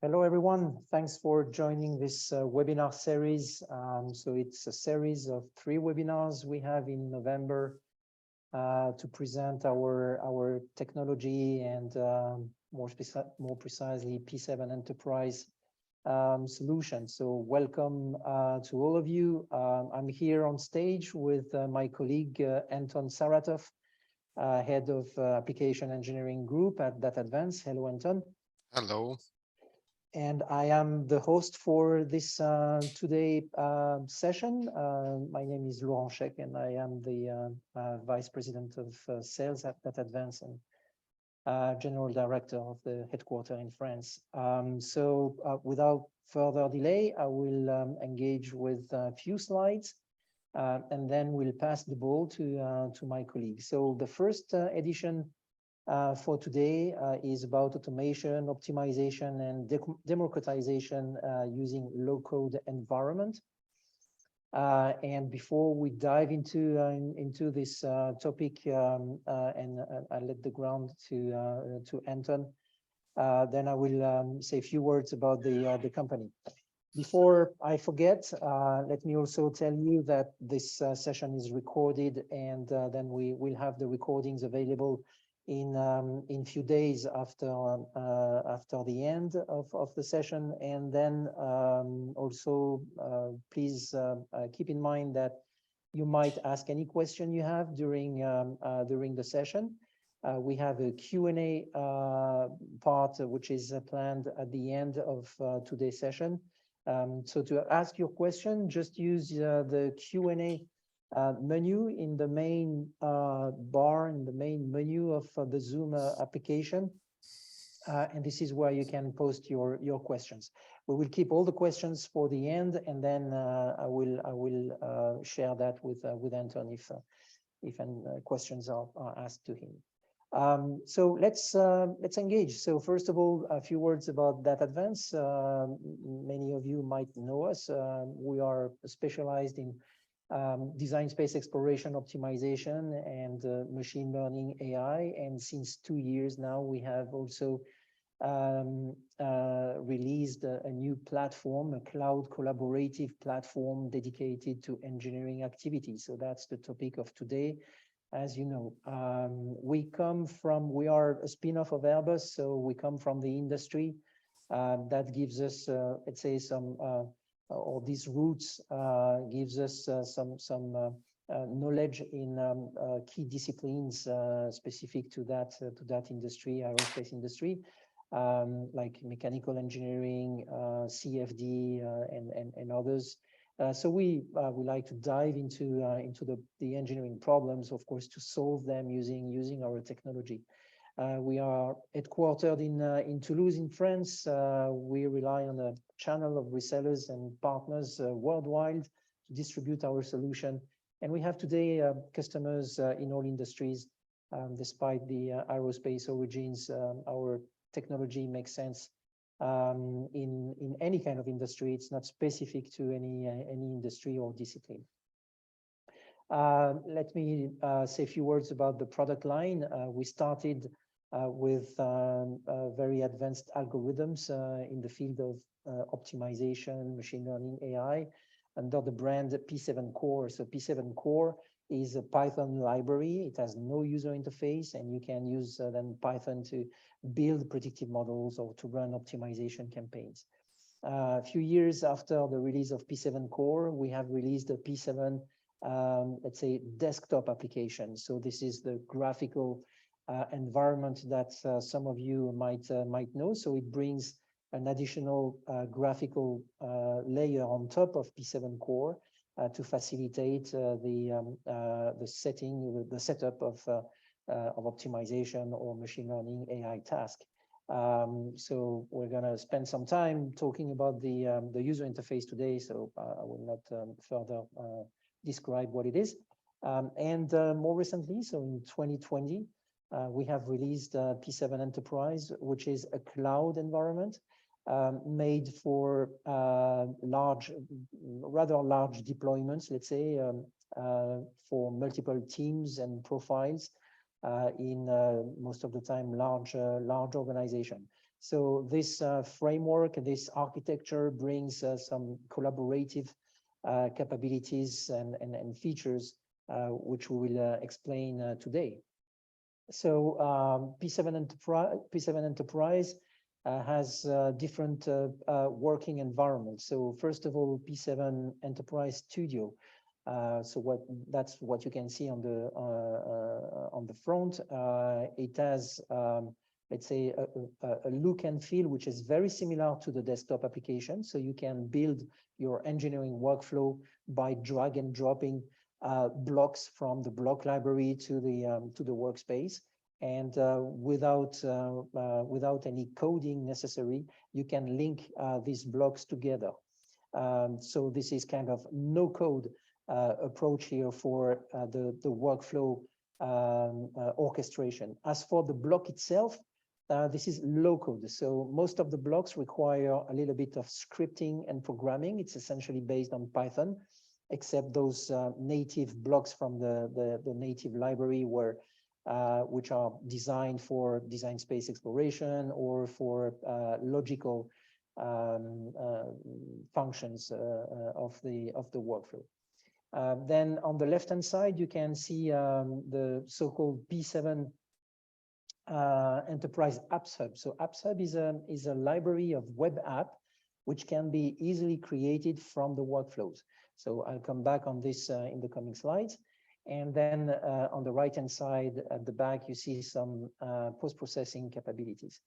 Hello, everyone. Thanks for joining this webinar series. So it's a series of 3 webinars we have in November to present our technology and more precisely pSeven enterprise solution. So welcome to all of you. I'm here on stage with my colleague Anton Saratov, head of application engineering group at DATADVANCE. Hello, Anton. Hello. And I am the host for this today session. My name is Laurent Chec, and I am the Vice President of Sales at DATADVANCE and General Director of the headquarters in France. So without further delay, I will engage with a few slides, and then we'll pass the ball to my colleagues. So the first edition for today is about automation, optimization, and democratization using low-code environment. And before we dive into this topic, and I'll let the ground to Anton, then I will say a few words about the company. Before I forget, let me also tell you that this session is recorded, and then we will have the recordings available in few days after the end of the session. And then also please keep in mind that you might ask any question you have during the session. We have a Q&A part which is planned at the end of today's session. So to ask your question, just use the Q&A menu in the main bar, in the main menu of the Zoom application. And this is where you can post your questions. We will keep all the questions for the end, and then I will share that with Anton if any questions are asked to him. So let's engage. So first of all, a few words about DATADVANCE. Many of you might know us. We are specialized in design space exploration, optimization, and machine learning AI. And since 2 years now, we have also released a new platform, a cloud collaborative platform dedicated to engineering activities. So that's the topic of today. As you know, we are a spin-off of Airbus, so we come from the industry. That gives us, let's say, or these roots gives us some knowledge in key disciplines specific to that industry, aerospace industry, like mechanical engineering, CFD, and others. So we like to dive into the engineering problems, of course, to solve them using our technology. We are headquartered in Toulouse, in France. We rely on a channel of resellers and partners worldwide to distribute our solution. And we have today customers in all industries. Despite the aerospace origins, our technology makes sense in any kind of industry. It's not specific to any industry or discipline. Let me say a few words about the product line. We started with very advanced algorithms in the field of optimization, machine learning, AI, under the brand pSeven Core. So pSeven Core is a Python library. It has no user interface, and you can use then Python to build predictive models or to run optimization campaigns. A few years after the release of pSeven Core, we have released a pSeven, let's say, desktop application. So this is the graphical environment that some of you might know. So it brings an additional graphical layer on top of pSeven Core to facilitate the setup of optimization or machine learning AI task. So we're going to spend some time talking about the user interface today. So I will not further describe what it is. And more recently, so in 2020. We have released pSeven Enterprise, which is a cloud environment made for rather large deployments, let's say, for multiple teams and profiles in most of the time large organization. So this framework, this architecture brings some collaborative capabilities and features, which we will explain today. So pSeven Enterprise has different working environments. So first of all, pSeven Enterprise Studio. So that's what you can see on the front. It has let's say a look and feel which is very similar to the desktop application. So you can build your engineering workflow by drag and dropping blocks from the block library to the workspace, and without any coding necessary, you can link these blocks together. So this is kind of no code approach here for the workflow orchestration. As for the block itself, this is low code. So most of the blocks require a little bit of scripting and programming. It's essentially based on Python, except those native blocks from the native library which are designed for design space exploration or for logical functions of the workflow. Then on the left-hand side, you can see the so-called pSeven Enterprise Apps Hub. So Apps Hub is a library of web app which can be easily created from the workflows. So I'll come back on this in the coming slides. And then on the right-hand side at the back, you see some post-processing capabilities.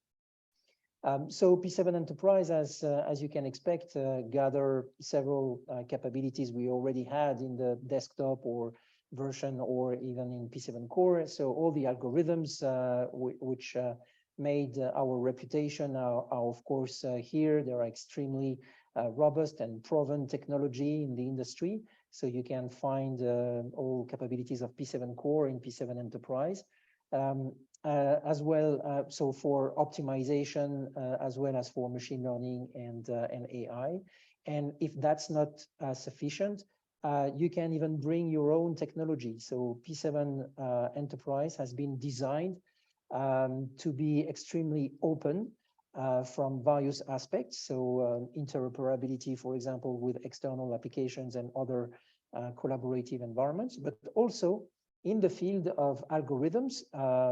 So pSeven Enterprise, as you can expect, gather several capabilities we already had in the desktop or version or even in pSeven Core. So all the algorithms which made our reputation are of course here. They are extremely robust and proven technology in the industry. So you can find all capabilities of pSeven Core in pSeven Enterprise. As well, so for optimization, as well as for machine learning and AI. And if that's not sufficient, you can even bring your own technology. So pSeven Enterprise has been designed to be extremely open from various aspects. So interoperability, for example, with external applications and other collaborative environments, but also in the field of algorithms,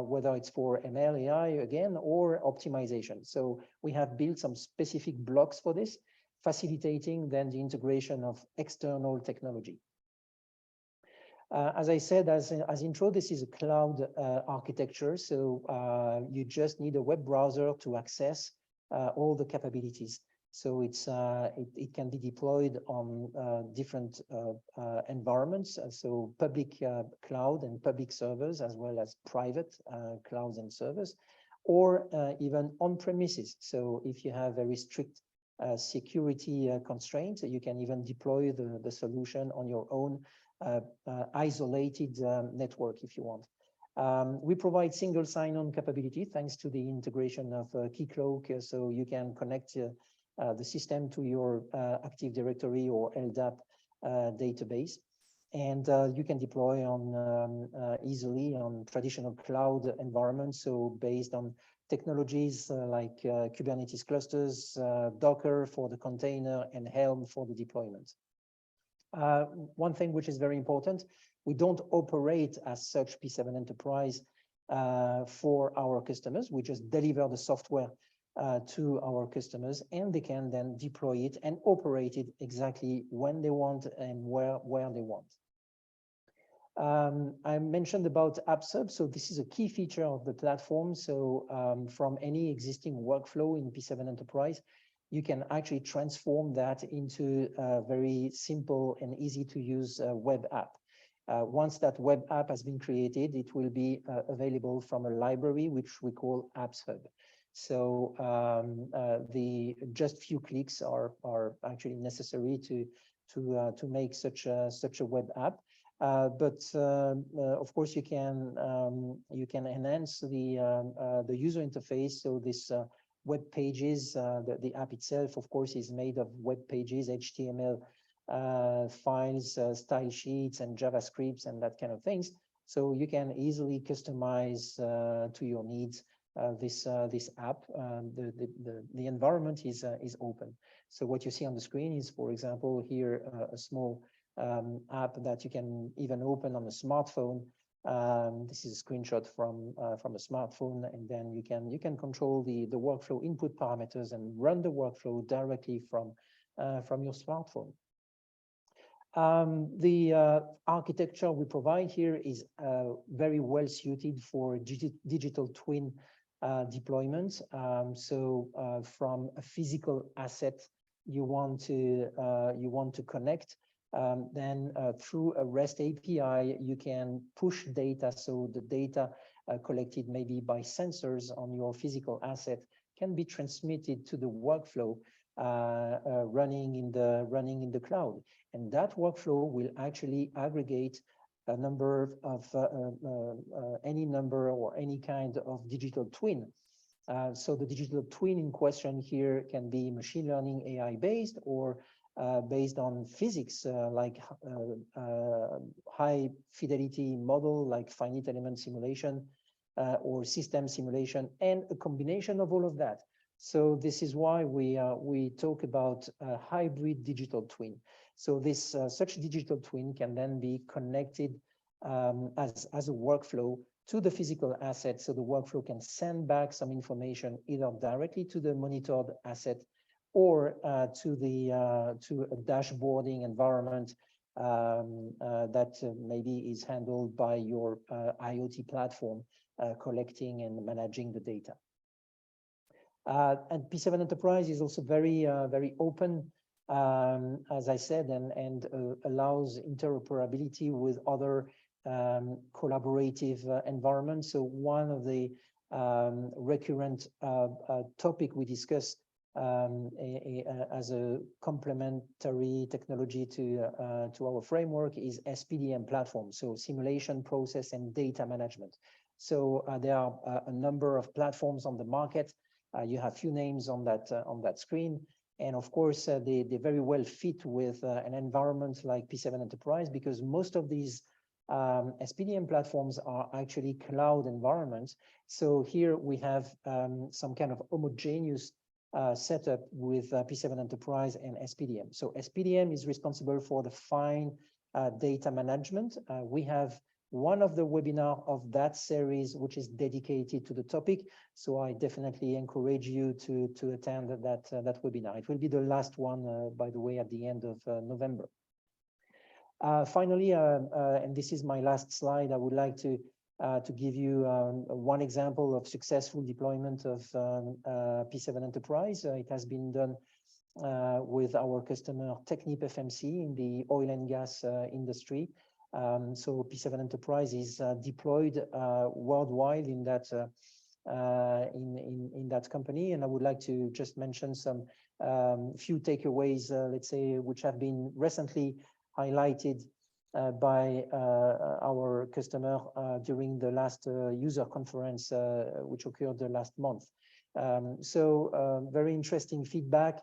whether it's for ML, AI again, or optimization. So we have built some specific blocks for this, facilitating then the integration of external technology. As I said, as intro, this is a cloud architecture. So you just need a web browser to access all the capabilities. So it can be deployed on different environments, so public cloud and public servers, as well as private clouds and servers, or even on premises. So if you have very strict security constraints, you can even deploy the solution on your own isolated network if you want. We provide single sign-on capability thanks to the integration of Keycloak, so you can connect the system to your Active Directory or LDAP database, and you can deploy on easily on traditional cloud environments. So based on technologies like Kubernetes clusters, Docker for the container, and Helm for the deployment. One thing which is very important, we don't operate as such pSeven Enterprise for our customers. We just deliver the software to our customers, and they can then deploy it and operate it exactly when they want and where they want. I mentioned about Apps Hub. So this is a key feature of the platform. So from any existing workflow in pSeven Enterprise, you can actually transform that into a very simple and easy to use web app. Once that web app has been created, it will be available from a library which we call Apps Hub. So the just few clicks are actually necessary to make such a web app. But of course, you can enhance the user interface. So this web pages, the app itself, of course, is made of web pages, HTML files, style sheets, and JavaScripts, and that kind of things. So you can easily customize to your needs this app. The environment is open. So what you see on the screen is, for example, here a small app that you can even open on a smartphone. This is a screenshot from a smartphone, and then you can control the workflow input parameters and run the workflow directly from your smartphone. The architecture we provide here is very well suited for digital twin deployments. So from a physical asset you want to connect, then through a REST API you can push data. So the data collected maybe by sensors on your physical asset can be transmitted to the workflow running in the cloud, and that workflow will actually aggregate a number of any number or any kind of digital twin. So the digital twin in question here can be machine learning AI based, or based on physics, like high fidelity model like finite element simulation, or system simulation, and a combination of all of that. So this is why we talk about a hybrid digital twin. So this such digital twin can then be connected as a workflow to the physical asset. So the workflow can send back some information either directly to the monitored asset, or to a dashboarding environment that maybe is handled by your IoT platform, collecting and managing the data. And pSeven Enterprise is also very open, as I said, and allows interoperability with other collaborative environments. So one of the recurrent topic we discuss as a complementary technology to our framework is SPDM platform, so simulation, process, and data management. So there are a number of platforms on the market. You have few names on that screen, and of course they very well fit with an environment like pSeven Enterprise, because most of these SPDM platforms are actually cloud environments. So here we have some kind of homogeneous setup with pSeven Enterprise and SPDM. So SPDM is responsible for the fine data management. We have one of the webinar of that series which is dedicated to the topic, so I definitely encourage you to attend that webinar. It will be the last one, by the way, at the end of November. Finally, and this is my last slide, I would like to give you one example of successful deployment of pSeven Enterprise. It has been done with our customer Technip FMC in the oil and gas industry. So pSeven Enterprise is deployed worldwide in that in that company, and I would like to just mention some few takeaways, let's say, which have been recently highlighted by our customer during the last user conference, which occurred the last month. So very interesting feedback.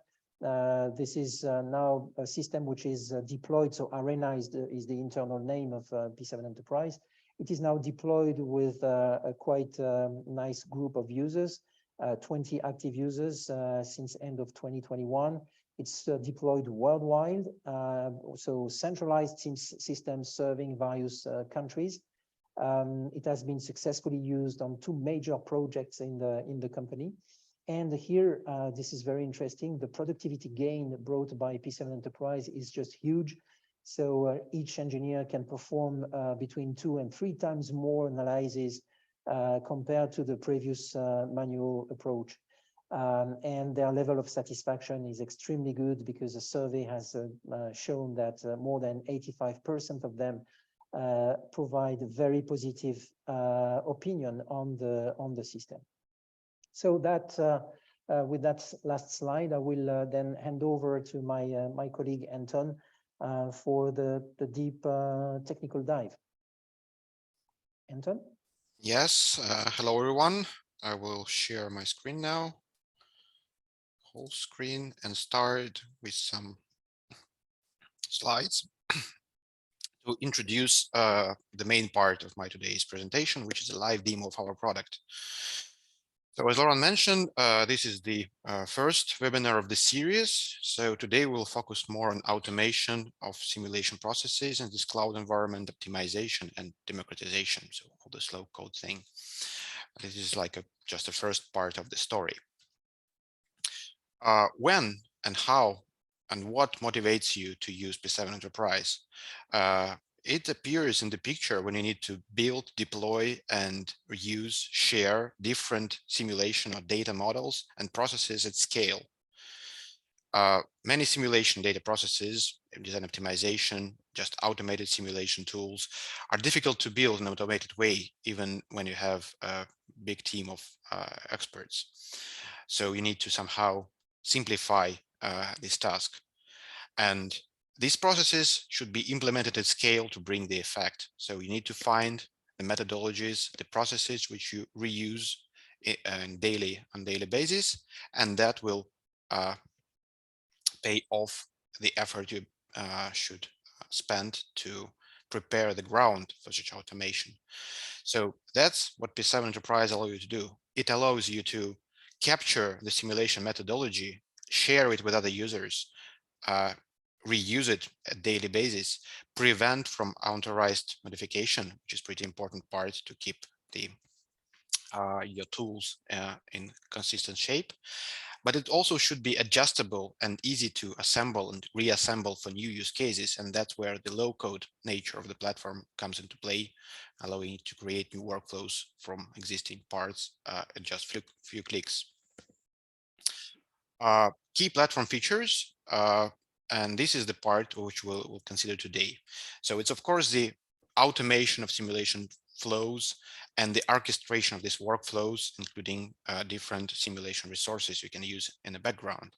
This is now a system which is deployed. So Arena is the internal name of pSeven Enterprise. It is now deployed with a quite nice group of users, 20 active users since end of 2021. It's deployed worldwide, so centralized systems serving various countries. It has been successfully used on 2 major projects in the company. And here, this is very interesting. The productivity gain brought by pSeven Enterprise is just huge. So each engineer can perform between 2 and 3 times more analysis compared to the previous manual approach. And their level of satisfaction is extremely good, because a survey has shown that more than 85% of them provide a very positive opinion on the system. So that with that last slide, I will then hand over to my colleague Anton for the deep technical dive. Anton? Yes, hello everyone. I will share my screen now, whole screen, and start with some slides to introduce the main part of my today's presentation, which is a live demo of our product. So as Laurent mentioned, this is the first webinar of the series. So today we'll focus more on automation of simulation processes in this cloud environment, optimization and democratization. So all the slow code thing. This is like just the first part of the story. When and how and what motivates you to use pSeven Enterprise? It appears in the picture when you need to build, deploy, and reuse, share different simulation or data models and processes at scale. Many simulation data processes, design optimization, just automated simulation tools are difficult to build in an automated way, even when you have a big team of experts. So you need to somehow simplify this task. And these processes should be implemented at scale to bring the effect. So you need to find the methodologies, the processes which you reuse on daily basis, and that will pay off the effort you should spend to prepare the ground for such automation. So that's what pSeven Enterprise allows you to do. It allows you to capture the simulation methodology, share it with other users, reuse it at daily basis, prevent from unauthorized modification, which is pretty important part to keep the your tools in consistent shape. But it also should be adjustable and easy to assemble and reassemble for new use cases. And that's where the low code nature of the platform comes into play, allowing you to create new workflows from existing parts in just few clicks. Key platform features, and this is the part which we'll consider today. So it's of course the automation of simulation flows and the orchestration of these workflows, including different simulation resources you can use in the background.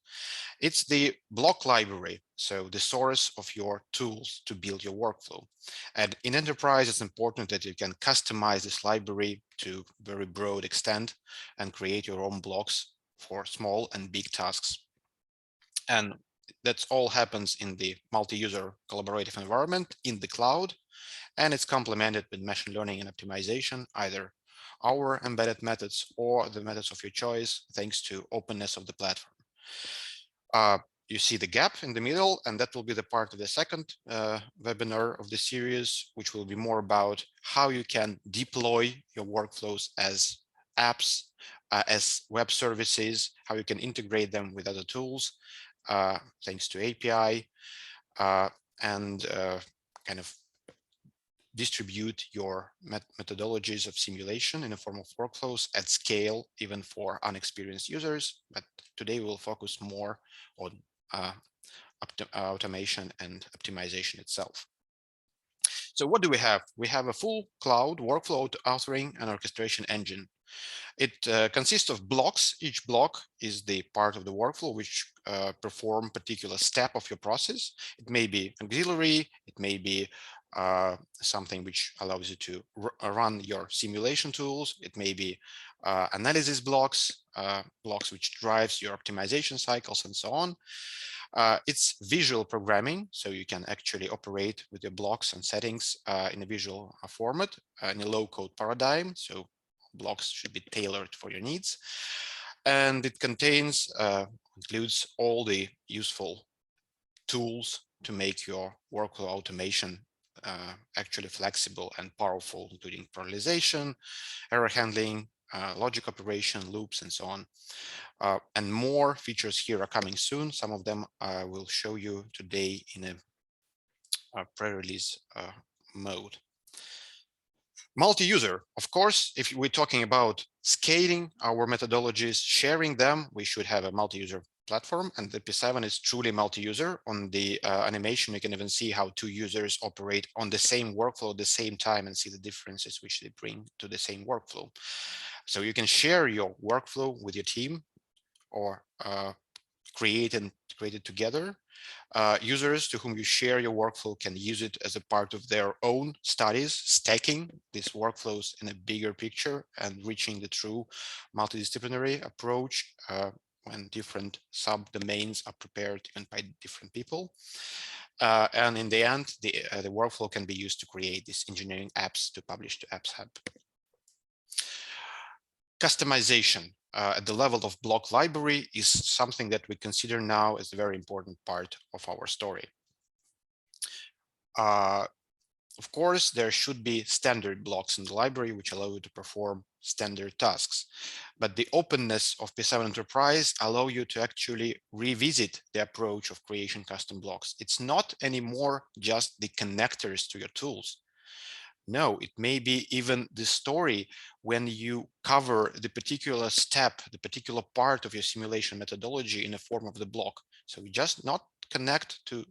It's the block library, so the source of your tools to build your workflow. And in enterprise, it's important that you can customize this library to very broad extent and create your own blocks for small and big tasks. And that all happens in the multi-user collaborative environment in the cloud, and it's complemented with machine learning and optimization, either our embedded methods or the methods of your choice, thanks to openness of the platform. You see the gap in the middle, and that will be the part of the second webinar of the series, which will be more about how you can deploy your workflows as apps, as web services, how you can integrate them with other tools, thanks to API, and kind of distribute your methodologies of simulation in a form of workflows at scale, even for unexperienced users. But today we'll focus more on automation and optimization itself. So what do we have? We have a full cloud workflow authoring and orchestration engine. It consists of blocks. Each block is the part of the workflow which perform particular step of your process. It may be auxiliary, it may be something which allows you to run your simulation tools. It may be analysis blocks, blocks which drives your optimization cycles and so on. It's visual programming, so you can actually operate with your blocks and settings in a visual format in a low-code paradigm. So blocks should be tailored for your needs. And it includes all the useful tools to make your workflow automation actually flexible and powerful, including parallelization, error handling, logic operation, loops, and so on. And more features here are coming soon. Some of them I will show you today in a pre-release mode. Multi-user, of course, if we're talking about scaling our methodologies, sharing them, we should have a multi-user platform, and the pSeven is truly multi-user. On the animation, you can even see how two users operate on the same workflow at the same time and see the differences which they bring to the same workflow. So you can share your workflow with your team or create it together. Users to whom you share your workflow can use it as a part of their own studies, stacking these workflows in a bigger picture and reaching the true multidisciplinary approach when different subdomains are prepared even by different people. And in the end, the workflow can be used to create these engineering apps to publish to Apps Hub. Customization. at the level of block library is something that we consider now as a very important part of our story. Of course, there should be standard blocks in the library which allow you to perform standard tasks. But the openness of pSeven Enterprise allow you to actually revisit the approach of creation custom blocks. It's not anymore just the connectors to your tools. No, it may be even the story when you cover the particular step, the particular part of your simulation methodology in the form of the block. So you just not connect to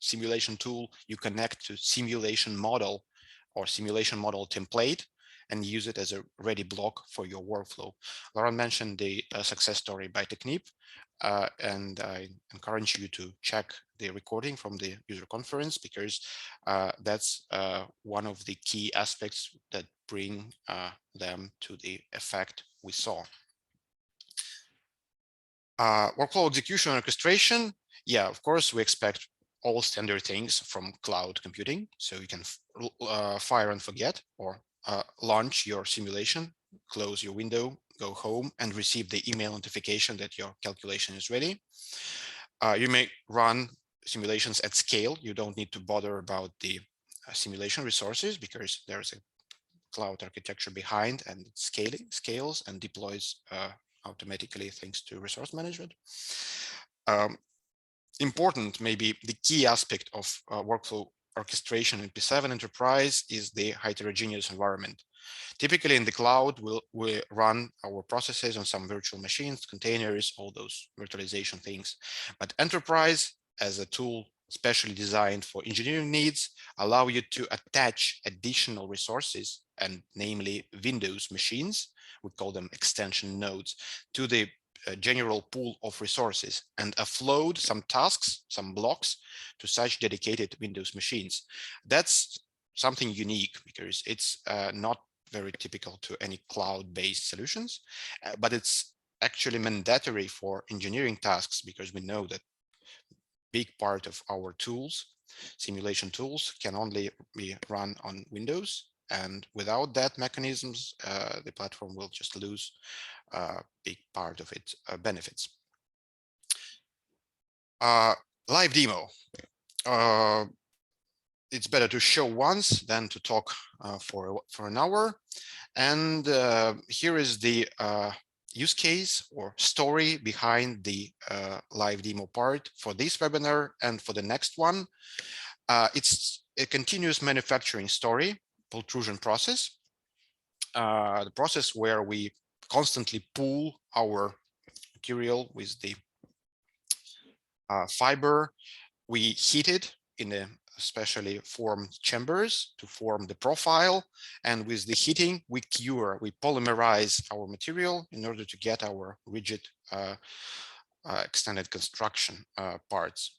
simulation tool, you connect to simulation model or simulation model template and use it as a ready block for your workflow. Laurent mentioned the success story by Technip, and I encourage you to check the recording from the user conference, because that's one of the key aspects that bring them to the effect we saw. Workflow execution and orchestration. Yeah, of course, we expect all standard things from cloud computing. So you can fire and forget, or launch your simulation, close your window, go home and receive the email notification that your calculation is ready. You may run simulations at scale. You don't need to bother about the simulation resources, because there's a cloud architecture behind, and it scales and deploys automatically thanks to resource management. Important, maybe the key aspect of workflow orchestration in pSeven Enterprise is the heterogeneous environment. Typically in the cloud, we run our processes on some virtual machines, containers, all those virtualization things. But Enterprise, as a tool specially designed for engineering needs, allow you to attach additional resources, and namely Windows machines, we call them extension nodes, to the general pool of resources, and offload some tasks, some blocks, to such dedicated Windows machines. That's something unique, because it's not very typical to any cloud-based solutions, but it's actually mandatory for engineering tasks, because we know that big part of our tools, simulation tools, can only be run on Windows, and without that mechanisms, the platform will just lose a big part of its benefits. Live demo. It's better to show once than to talk for an hour. And here is the use case or story behind the live demo part for this webinar and for the next one. It's a continuous manufacturing story, pultrusion process. The process where we constantly pool our material with the fiber. We heat it in a specially formed chambers to form the profile, and with the heating we cure, we polymerize our material in order to get our rigid extended construction parts.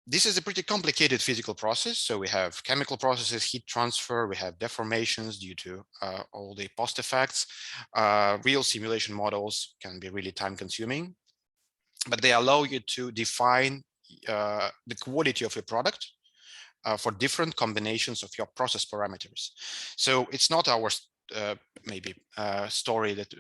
This is a pretty complicated physical process. So we have chemical processes, heat transfer, we have deformations due to all the post effects. Real simulation models can be really time consuming, but they allow you to define the quality of your product for different combinations of your process parameters. So it's not our maybe story that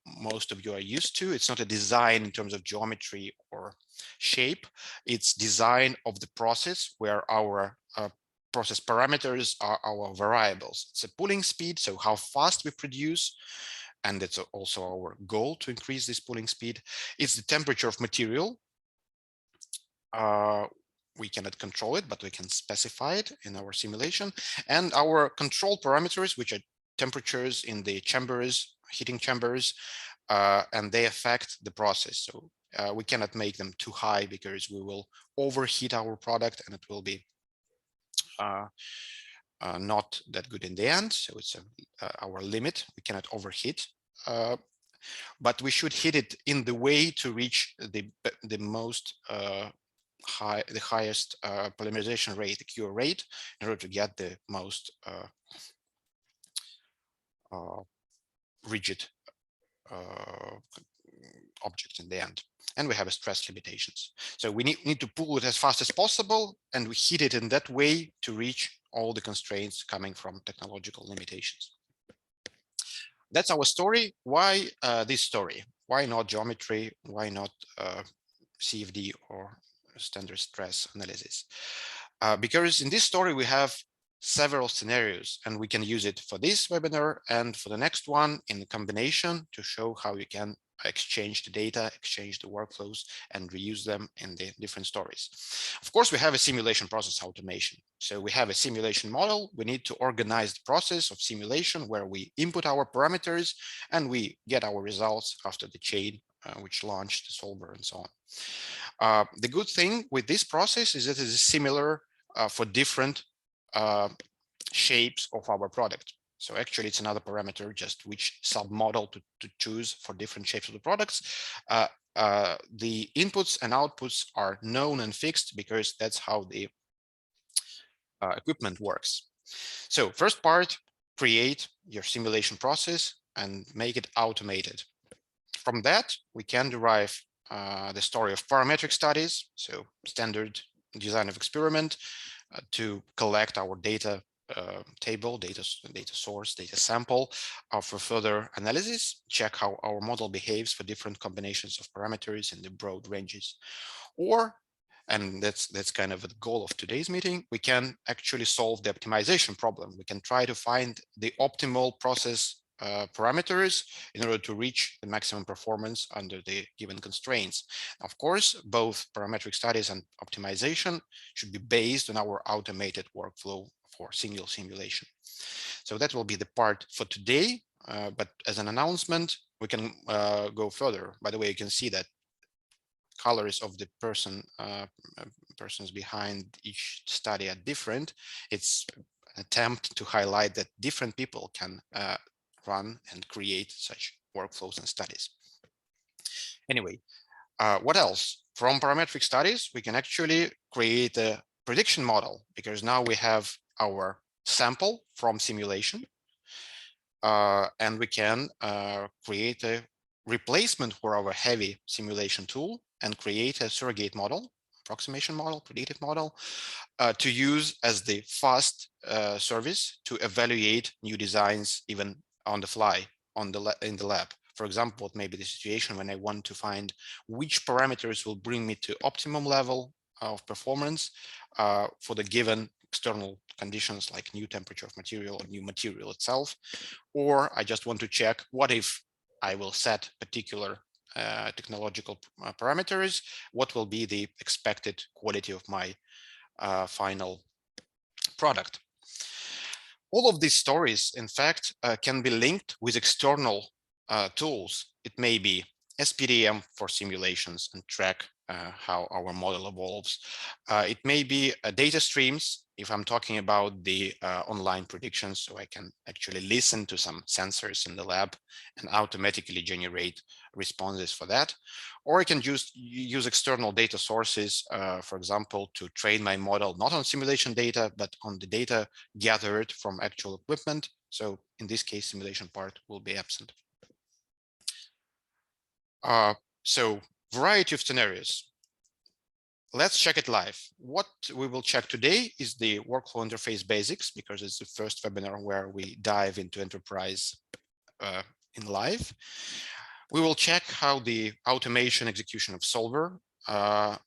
most of you are used to. It's not a design in terms of geometry or shape. It's design of the process where our process parameters are our variables. It's a pulling speed, so how fast we produce, and it's also our goal to increase this pulling speed. It's the temperature of material. We cannot control it, but we can specify it in our simulation. And our control parameters, which are temperatures in the chambers, heating chambers, and they affect the process. So we cannot make them too high, because we will overheat our product and it will be not that good in the end. So it's our limit. We cannot overheat. But we should hit it in the way to reach the most the highest polymerization rate, the cure rate, in order to get the most rigid object in the end. And we have a stress limitations. So we need to pull it as fast as possible, and we heat it in that way to reach all the constraints coming from technological limitations. That's our story. Why this story? Why not geometry? Why not CFD or standard stress analysis? Because in this story, we have several scenarios, and we can use it for this webinar and for the next one in combination to show how you can exchange the data, exchange the workflows, and reuse them in the different stories. Of course, we have a simulation process automation. So we have a simulation model. We need to organize the process of simulation where we input our parameters and we get our results after the chain, which launched the solver and so on. The good thing with this process is that it is similar for different shapes of our product. So actually, it's another parameter, just which submodel to choose for different shapes of the products. The inputs and outputs are known and fixed because that's how the equipment works. So first part, create your simulation process and make it automated. From that, we can derive the story of parametric studies, so standard design of experiment to collect our data table, data source, data sample for further analysis, check how our model behaves for different combinations of parameters in the broad ranges. Or, and that's kind of the goal of today's meeting, we can actually solve the optimization problem. We can try to find the optimal process parameters in order to reach the maximum performance under the given constraints. Of course, both parametric studies and optimization should be based on our automated workflow for single simulation. So that will be the part for today, but as an announcement, we can go further. By the way, you can see that colors of the persons behind each study are different. It's an attempt to highlight that different people can run and create such workflows and studies. Anyway, what else? From parametric studies, we can actually create a prediction model because now we have our sample from simulation and we can create a replacement for our heavy simulation tool and create a surrogate model, approximation model, predictive model to use as the fast service to evaluate new designs even on the fly in the lab. For example, it may be the situation when I want to find which parameters will bring me to optimum level of performance for the given external conditions like new temperature of material or new material itself. Or I just want to check what if I will set particular technological parameters, what will be the expected quality of my final product. All of these stories, in fact, can be linked with external tools. It may be SPDM for simulations and track how our model evolves. It may be data streams if I'm talking about the online predictions, so I can actually listen to some sensors in the lab and automatically generate responses for that. Or I can just use external data sources, for example, to train my model not on simulation data, but on the data gathered from actual equipment. So in this case, simulation part will be absent. So variety of scenarios. Let's check it live. What we will check today is the workflow interface basics, because it's the first webinar where we dive into enterprise in live. We will check how the automation execution of solver can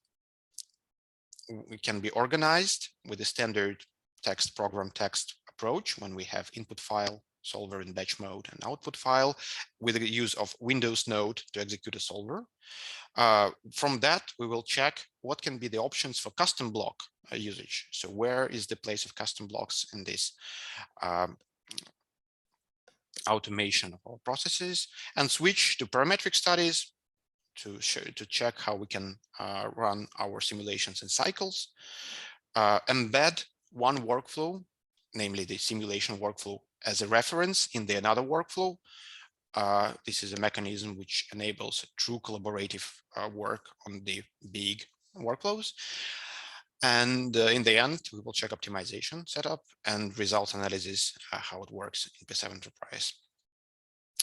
be organized with a standard text program text approach when we have input file, solver in batch mode, and output file with the use of Windows node to execute a solver. From that, we will check what can be the options for custom block usage. So where is the place of custom blocks in this automation of our processes, and switch to parametric studies to check how we can run our simulations in cycles, embed one workflow, namely the simulation workflow, as a reference in the another workflow. This is a mechanism which enables true collaborative work on the big workflows. And in the end, we will check optimization setup and result analysis, how it works in pSeven Enterprise.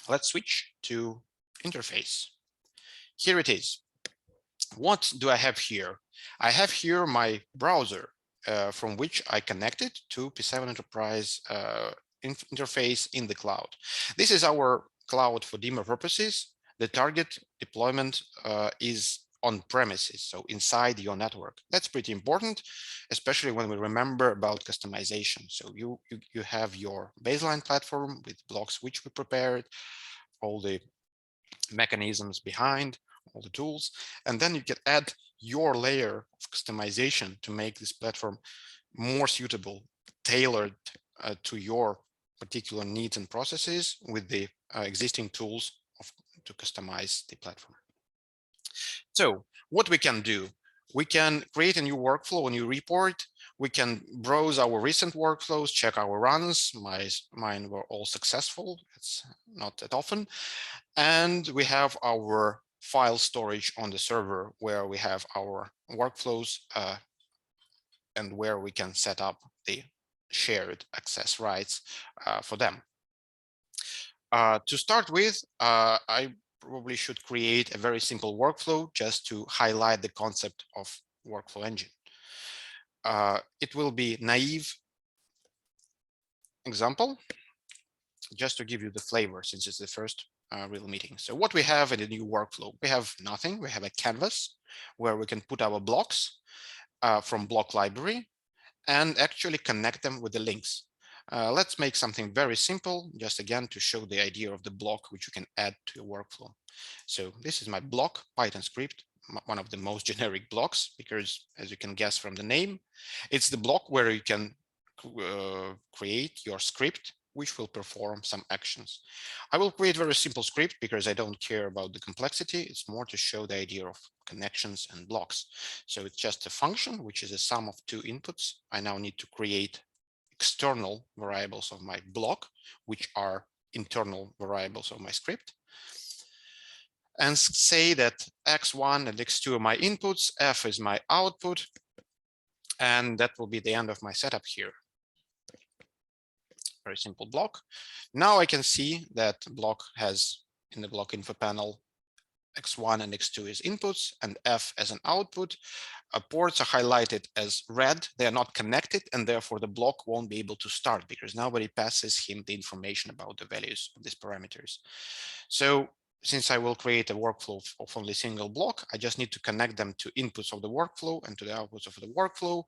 Let's switch to interface. Here it is. What do I have here? I have here my browser from which I connected to pSeven Enterprise interface in the cloud. This is our cloud for demo purposes. The target deployment is on premises, so inside your network. That's pretty important, especially when we remember about customization. So you have your baseline platform with blocks which we prepared, all the mechanisms behind, all the tools, and then you can add your layer of customization to make this platform more suitable, tailored to your particular needs and processes with the existing tools to customize the platform. So what we can do, we can create a new workflow, a new report. We can browse our recent workflows, check our runs. Mine were all successful. It's not that often. And we have our file storage on the server where we have our workflows and where we can set up the shared access rights for them. To start with, I probably should create a very simple workflow just to highlight the concept of workflow engine. It will be naive example, just to give you the flavor since it's the first real meeting. So what we have in the new workflow, we have nothing. We have a canvas where we can put our blocks from block library and actually connect them with the links. Let's make something very simple, just again to show the idea of the block which you can add to your workflow. So this is my block Python script, one of the most generic blocks, because as you can guess from the name, it's the block where you can create your script which will perform some actions. I will create a very simple script because I don't care about the complexity. It's more to show the idea of connections and blocks. So it's just a function, which is a sum of two inputs. I now need to create external variables of my block, which are internal variables of my script. And say that x1 and x2 are my inputs, f is my output, and that will be the end of my setup here. Very simple block. Now I can see that block has in the block info panel x1 and x2 is inputs and f as an output. Ports are highlighted as red. They are not connected, and therefore the block won't be able to start because nobody passes him the information about the values of these parameters. So since I will create a workflow of only single block, I just need to connect them to inputs of the workflow and to the outputs of the workflow.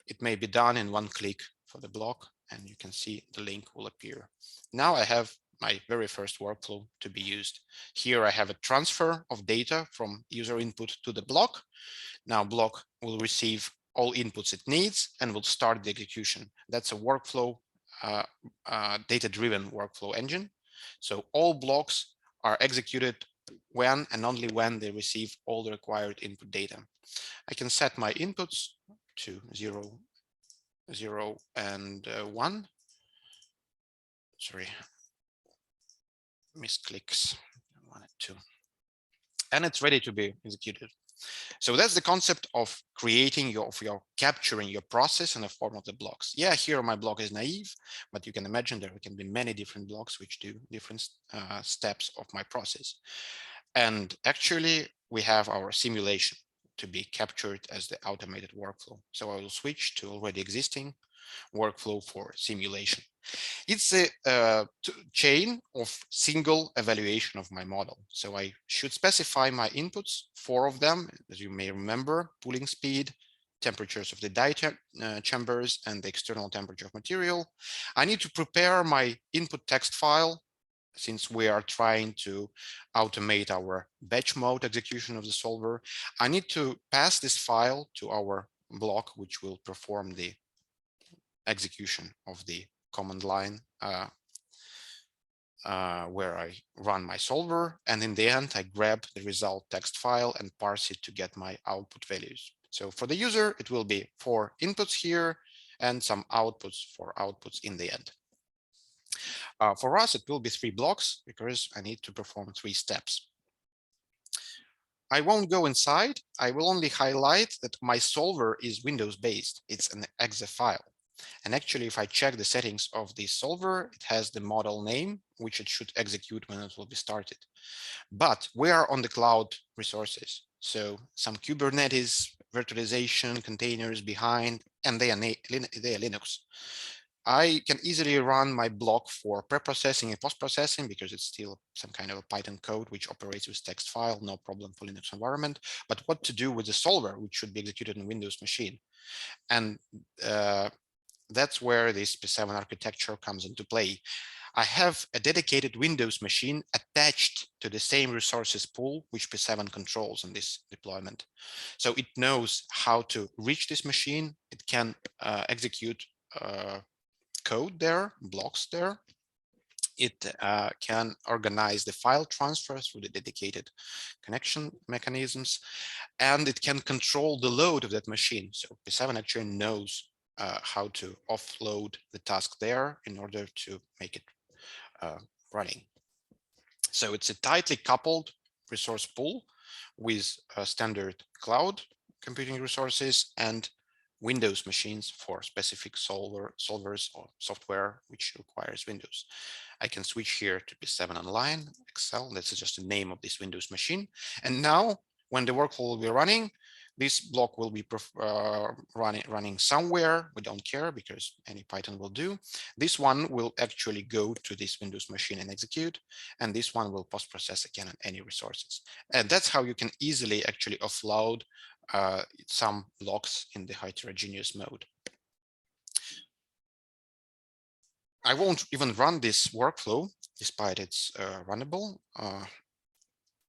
It may be done in one click for the block, and you can see the link will appear. Now I have my very first workflow to be used. Here I have a transfer of data from user input to the block. Now block will receive all inputs it needs and will start the execution. That's a workflow, data-driven workflow engine. So all blocks are executed when and only when they receive all the required input data. I can set my inputs to 0, 0, and 1. Sorry, misclicks, 1 and 2. And it's ready to be executed. So that's the concept of creating capturing your process in the form of the blocks. Yeah, here my block is naive, but you can imagine there can be many different blocks which do different steps of my process. And actually, we have our simulation to be captured as the automated workflow. So I will switch to already existing workflow for simulation. It's a chain of single evaluation of my model. So I should specify my inputs, 4 of them, as you may remember: cooling speed, temperatures of the die chambers, and the external temperature of material. I need to prepare my input text file, since we are trying to automate our batch mode execution of the solver. I need to pass this file to our block, which will perform the execution of the command line where I run my solver. And in the end, I grab the result text file and parse it to get my output values. So for the user, it will be 4 inputs here and some outputs for outputs in the end. For us, it will be 3 blocks because I need to perform 3 steps. I won't go inside. I will only highlight that my solver is Windows-based. It's an exe file. And actually, if I check the settings of the solver, it has the model name, which it should execute when it will be started. But we are on the cloud resources. So some Kubernetes, virtualization, containers behind, and they are Linux. I can easily run my block for pre-processing and post-processing because it's still some kind of a Python code which operates with text file, no problem for Linux environment. But what to do with the solver, which should be executed on Windows machine? And that's where this pSeven architecture comes into play. I have a dedicated Windows machine attached to the same resources pool which pSeven controls in this deployment. So it knows how to reach this machine. It can execute code there, blocks there. It can organize the file transfers through the dedicated connection mechanisms, and it can control the load of that machine. So pSeven actually knows how to offload the task there in order to make it running. So it's a tightly coupled resource pool with standard cloud computing resources and Windows machines for specific solvers or software which requires Windows. I can switch here to pSeven Online, Excel. That's just the name of this Windows machine. And now when the workflow will be running, this block will be running somewhere. We don't care because any Python will do. This one will actually go to this Windows machine and execute, and this one will post-process again on any resources. And that's how you can easily actually offload some blocks in the heterogeneous mode. I won't even run this workflow despite it's runnable,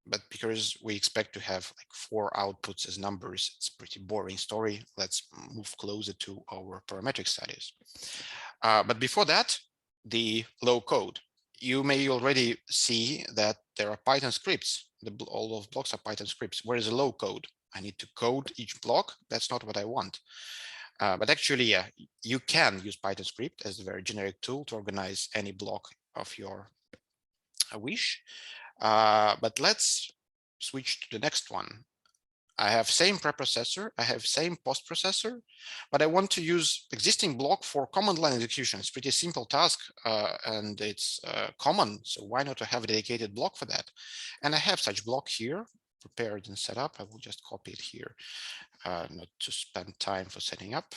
but because we expect to have like 4 outputs as numbers, it's a pretty boring story. Let's move closer to our parametric studies. But before that, the low code. You may already see that there are Python scripts. All of blocks are Python scripts. Where is the low code? I need to code each block. That's not what I want. But actually, yeah, you can use Python script as a very generic tool to organize any block of your wish. But let's switch to the next one. I have same preprocessor, I have same post-processor, but I want to use existing block for command line execution. It's pretty simple task and it's common. So why not to have a dedicated block for that? And I have such block here prepared and set up. I will just copy it here, not to spend time for setting up.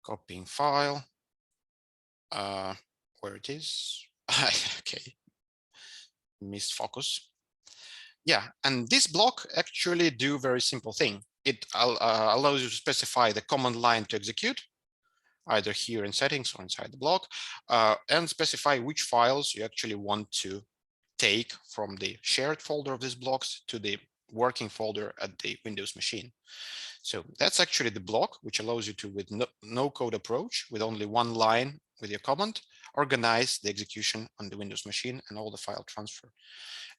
Copying file, where it is. Okay, missed focus. Yeah, and this block actually do very simple thing. It allows you to specify the command line to execute, either here in settings or inside the block, and specify which files you actually want to take from the shared folder of these blocks to the working folder at the Windows machine. So that's actually the block, which allows you to, with no code approach, with only one line with your command, organize the execution on the Windows machine and all the file transfer.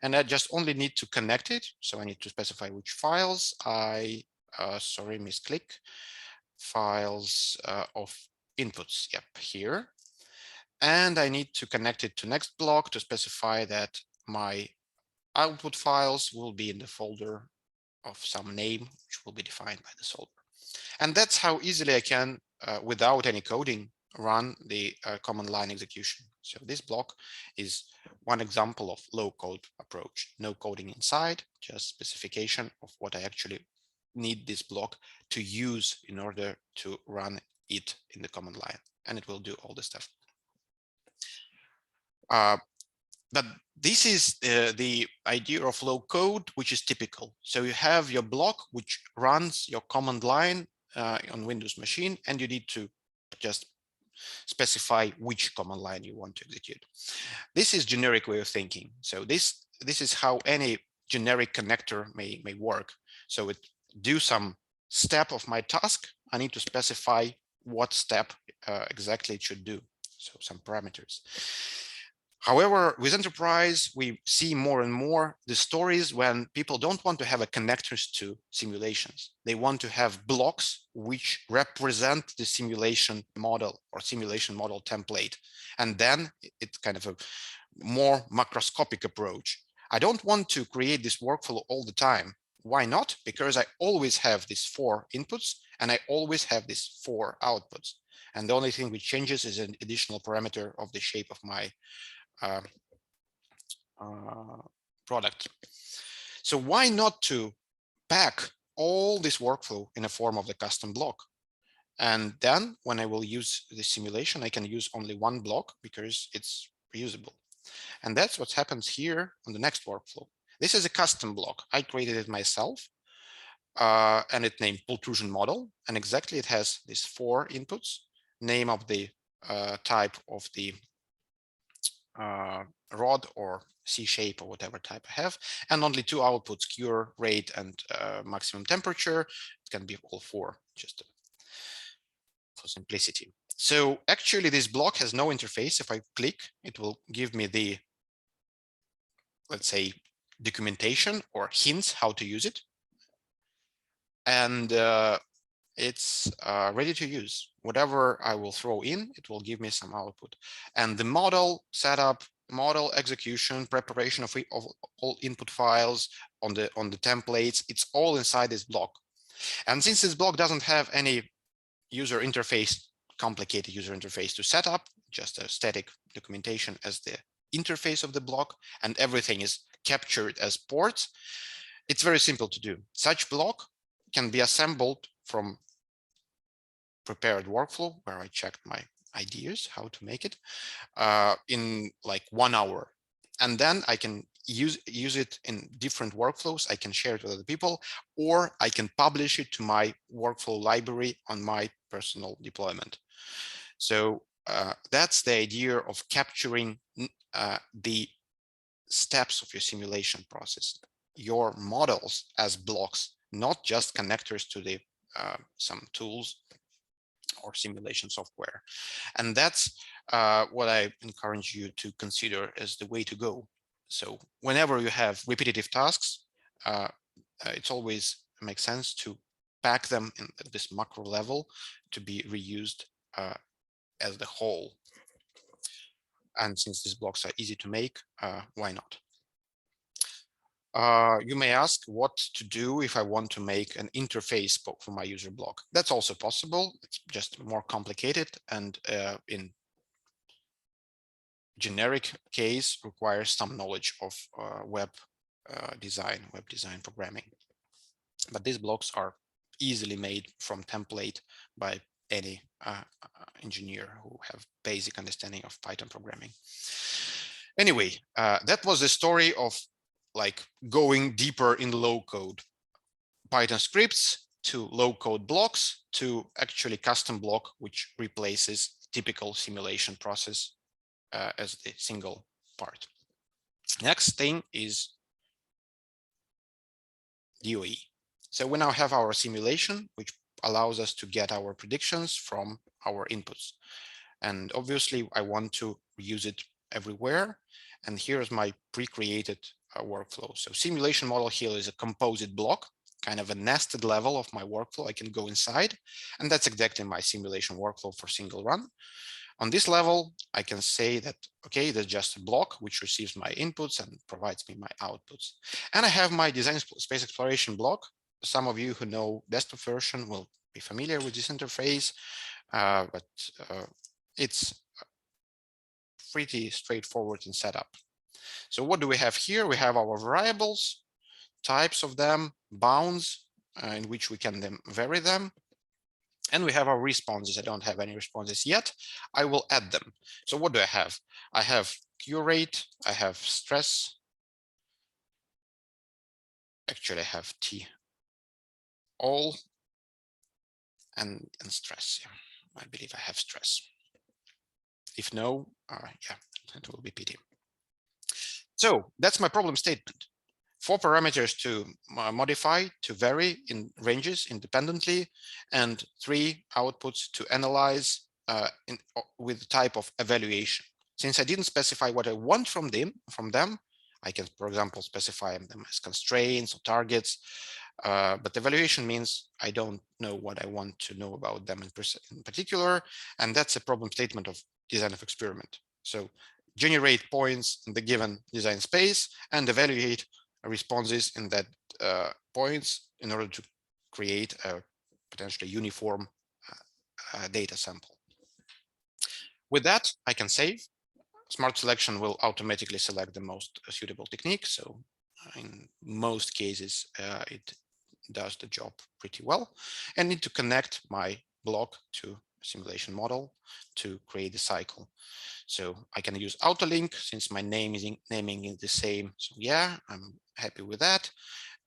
And I just only need to connect it. So I need to specify which files sorry, misclick, files of inputs, yep, here. And I need to connect it to next block to specify that my output files will be in the folder of some name, which will be defined by the solver. And that's how easily I can, without any coding, run the command line execution. So this block is one example of low code approach, no coding inside, just specification of what I actually need this block to use in order to run it in the command line, and it will do all the stuff. But this is the idea of low code, which is typical. So you have your block, which runs your command line on Windows machine, and you need to just specify which command line you want to execute. This is generic way of thinking. So this is how any generic connector may work. So it do some step of my task. I need to specify what step exactly it should do. So some parameters. However, with enterprise, we see more and more the stories when people don't want to have a connectors to simulations. They want to have blocks which represent the simulation model or simulation model template. And then it's kind of a more macroscopic approach. I don't want to create this workflow all the time. Why not? Because I always have these 4 inputs and I always have these 4 outputs. And the only thing which changes is an additional parameter of the shape of my product. So why not to pack all this workflow in a form of the custom block? And then when I will use the simulation, I can use only one block because it's reusable. And that's what happens here on the next workflow. This is a custom block. I created it myself, and it named pultrusion model. And exactly it has these 4 inputs, name of the type of the rod or C shape or whatever type I have, and only 2 outputs, cure rate and maximum temperature. It can be all 4, just for simplicity. So actually this block has no interface. If I click, it will give me the, let's say, documentation or hints how to use it. And it's ready to use. Whatever I will throw in, it will give me some output. And the model setup, model execution, preparation of all input files on the templates, it's all inside this block. And since this block doesn't have any user interface, complicated user interface to set up, just a static documentation as the interface of the block, and everything is captured as ports, it's very simple to do. Such block can be assembled from prepared workflow where I checked my ideas how to make it in like 1 hour, and then I can use it in different workflows. I can share it with other people, or I can publish it to my workflow library on my personal deployment. So that's the idea of capturing the steps of your simulation process, your models as blocks, not just connectors to the some tools or simulation software. And that's what I encourage you to consider as the way to go. So whenever you have repetitive tasks, it's always makes sense to pack them in this macro level to be reused as the whole. And since these blocks are easy to make, why not? You may ask what to do if I want to make an interface for my user block. That's also possible. It's just more complicated, and in generic case requires some knowledge of web design programming. But these blocks are easily made from template by any engineer who have basic understanding of Python programming. Anyway, that was the story of like going deeper in low code Python scripts to low code blocks to actually custom block, which replaces typical simulation process as the single part. Next thing is DOE. So we now have our simulation, which allows us to get our predictions from our inputs. And obviously I want to use it everywhere. And here's my pre-created workflow. So simulation model here is a composite block, kind of a nested level of my workflow. I can go inside, and that's exactly my simulation workflow for single run. On this level, I can say that, okay, there's just a block which receives my inputs and provides me my outputs. And I have my design space exploration block. Some of you who know desktop version will be familiar with this interface, but it's pretty straightforward in setup. So what do we have here? We have our variables, types of them, bounds in which we can then vary them. And we have our responses. I don't have any responses yet. I will add them. So what do I have? I have cure rate. I have stress. Actually, I have T all and stress. Yeah, I believe I have stress. If no, yeah, it will be pity. So that's my problem statement. 4 parameters to modify, to vary in ranges independently, and 3 outputs to analyze with type of evaluation. Since I didn't specify what I want from them, I can, for example, specify them as constraints or targets. But evaluation means I don't know what I want to know about them in particular, and that's a problem statement of design of experiment. So generate points in the given design space and evaluate responses in that points in order to create a potentially uniform data sample. With that, I can save. Smart selection will automatically select the most suitable technique. So in most cases, it does the job pretty well. And need to connect my block to simulation model to create the cycle. So I can use autolink since my naming is the same. So yeah, I'm happy with that.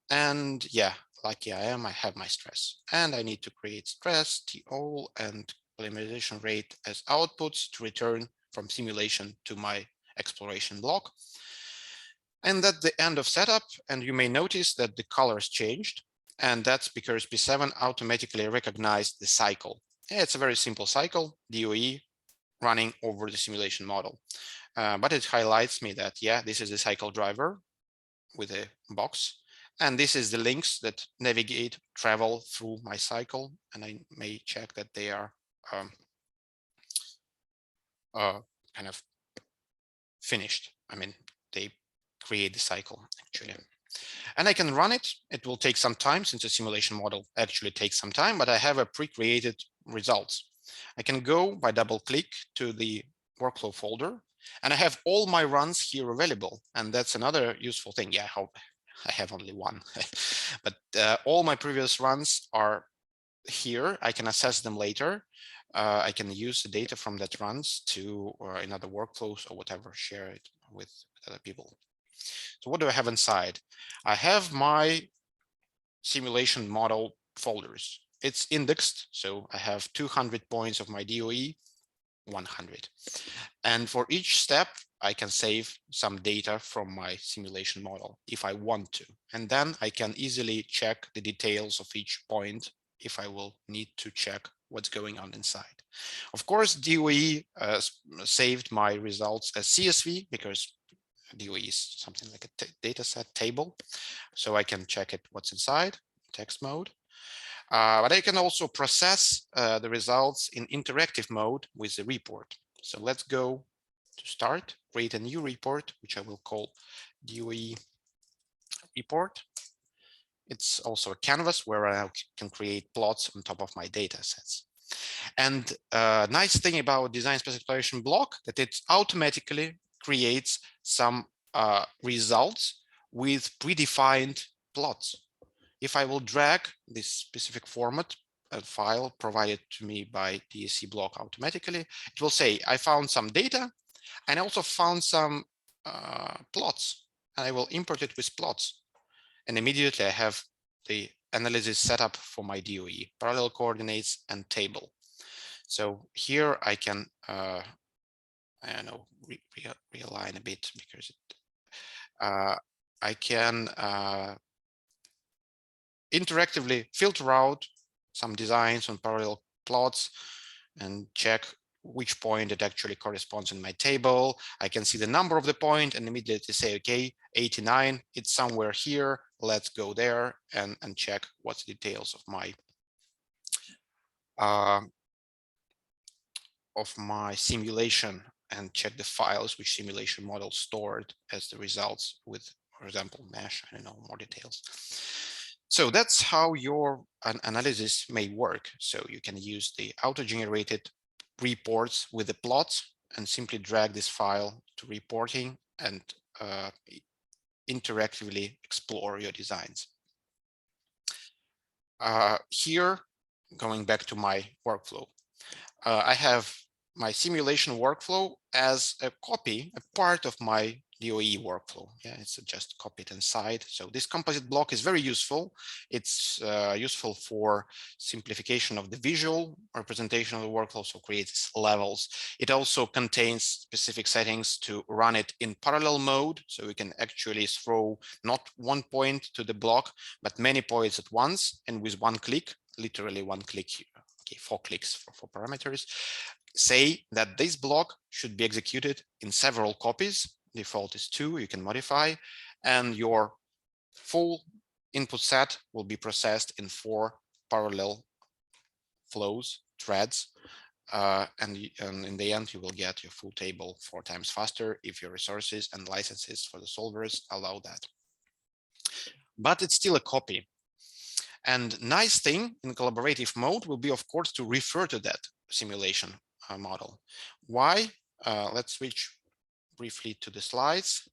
And yeah, lucky I am, I have my stress. And I need to create stress, TO, and polymerization rate as outputs to return from simulation to my exploration block. And at the end of setup, and you may notice that the colors changed. And that's because pSeven automatically recognized the cycle. It's a very simple cycle, DOE running over the simulation model. But it highlights me that, yeah, this is the cycle driver with a box. And this is the links that navigate, travel through my cycle. And I may check that they are kind of finished. I mean, they create the cycle actually. And I can run it. It will take some time since the simulation model actually takes some time, but I have a pre-created results. I can go by double click to the workflow folder and I have all my runs here available. And that's another useful thing. Yeah, I have only one, but all my previous runs are here. I can assess them later. I can use the data from that runs to in other workflows or whatever, share it with other people. So what do I have inside? I have my simulation model folders. It's indexed, so I have 200 points of my DOE, 100. And for each step, I can save some data from my simulation model if I want to. And then I can easily check the details of each point if I will need to check what's going on inside. Of course, DOE saved my results as CSV because DOE is something like a data set table. So I can check it what's inside, text mode. But I can also process the results in interactive mode with the report. So let's go to start, create a new report, which I will call DOE report. It's also a canvas where I can create plots on top of my data sets. And nice thing about design specification block that it automatically creates some results with predefined plots. If I will drag this specific format file provided to me by DSC block automatically, it will say, I found some data and I also found some plots, and I will import it with plots. And immediately I have the analysis set up for my DOE, parallel coordinates and table. So here I can, I don't know, realign a bit because I can interactively filter out some designs on parallel plots and check which point it actually corresponds in my table. I can see the number of the point and immediately say, okay, 89, it's somewhere here. Let's go there and check what's the details of my simulation and check the files which simulation model stored as the results with, for example, mesh, I don't know, more details. So that's how your analysis may work. So you can use the auto-generated reports with the plots and simply drag this file to reporting and interactively explore your designs. Here, going back to my workflow, I have my simulation workflow as a copy, a part of my DOE workflow. Yeah, it's just copied inside. So this composite block is very useful. It's useful for simplification of the visual representation of the workflow, so creates levels. It also contains specific settings to run it in parallel mode, so we can actually throw not one point to the block, but many points at once, and with one click, literally one click here. Okay, 4 clicks for parameters, say that this block should be executed in several copies. Default is 2, you can modify, and your full input set will be processed in 4 parallel flows, threads, and in the end, you will get your full table 4 times faster if your resources and licenses for the solvers allow that. But it's still a copy. And nice thing in collaborative mode will be, of course, to refer to that simulation model. Why? Let's switch briefly to the slides.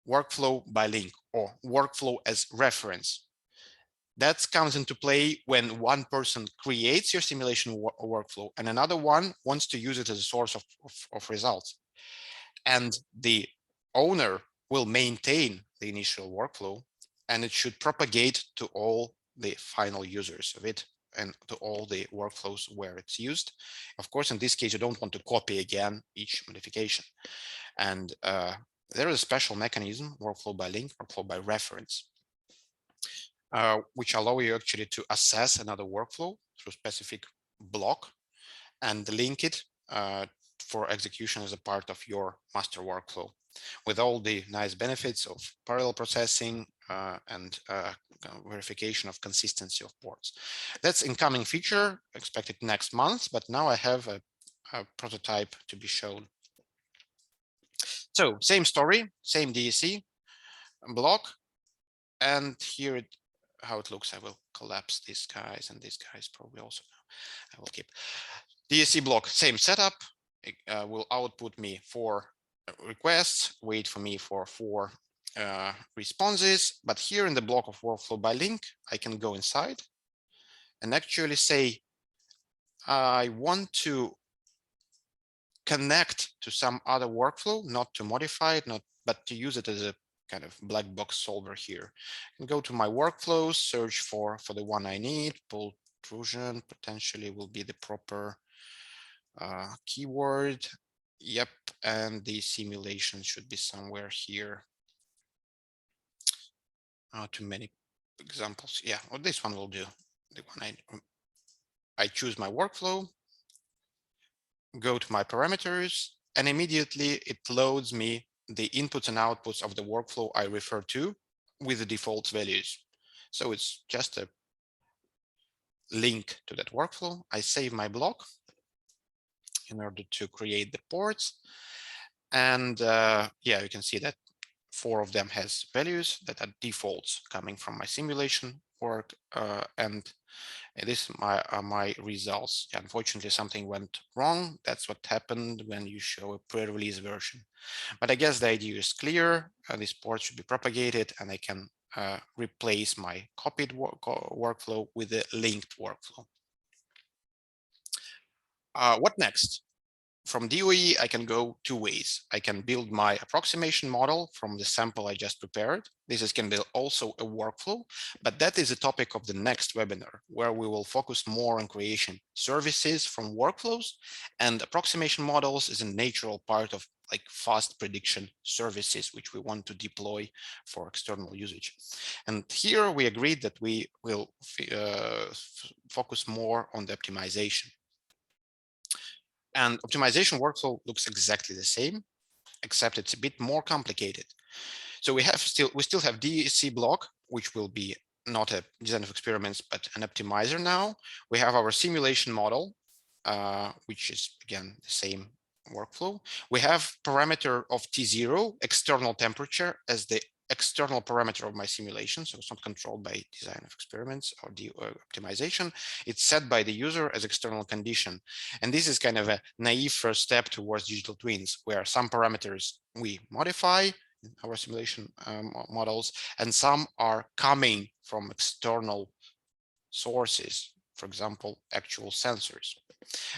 Workflow by link or workflow as reference. That comes into play when one person creates your simulation workflow and another one wants to use it as a source of results. And the owner will maintain the initial workflow, and it should propagate to all the final users of it and to all the workflows where it's used. Of course, in this case, you don't want to copy again each modification. And there is a special mechanism, workflow by link, workflow by reference, which allow you actually to assess another workflow through specific block and link it for execution as a part of your master workflow, with all the nice benefits of parallel processing and verification of consistency of ports. That's incoming feature expected next month, but now I have a prototype to be shown. So same story, same DSC block, and here how it looks. I will collapse these guys and these guys probably also. I will keep DSC block, same setup. It will output me 4 requests, wait for me for 4 responses. But here in the block of workflow by link, I can go inside and actually say, I want to connect to some other workflow, not to modify it, but to use it as a kind of black box solver here. And go to my workflows, search for the one I need, pull intrusion potentially will be the proper keyword. Yep, and the simulation should be somewhere here. Too many examples. Yeah, well, this one will do. The one I choose my workflow, go to my parameters, and immediately it loads me the inputs and outputs of the workflow I refer to with the default values. So it's just a link to that workflow. I save my block in order to create the ports. And yeah, you can see that 4 of them has values that are defaults coming from my simulation work. And this is my results. Unfortunately, something went wrong. That's what happened when you show a pre-release version. But I guess the idea is clear. This port should be propagated, and I can replace my copied workflow with a linked workflow. What next? From DOE, I can go 2 ways. I can build my approximation model from the sample I just prepared. This can be also a workflow, but that is a topic of the next webinar, where we will focus more on creation services from workflows, and approximation models is a natural part of like fast prediction services, which we want to deploy for external usage. And here we agreed that we will focus more on the optimization. And optimization workflow looks exactly the same, except it's a bit more complicated. So we still have DSC block, which will be not a design of experiments, but an optimizer now. We have our simulation model, which is again the same workflow. We have parameter of T0, external temperature, as the external parameter of my simulation. So it's not controlled by design of experiments or the optimization. It's set by the user as external condition. And this is kind of a naive first step towards digital twins, where some parameters we modify in our simulation models, and some are coming from external sources, for example, actual sensors.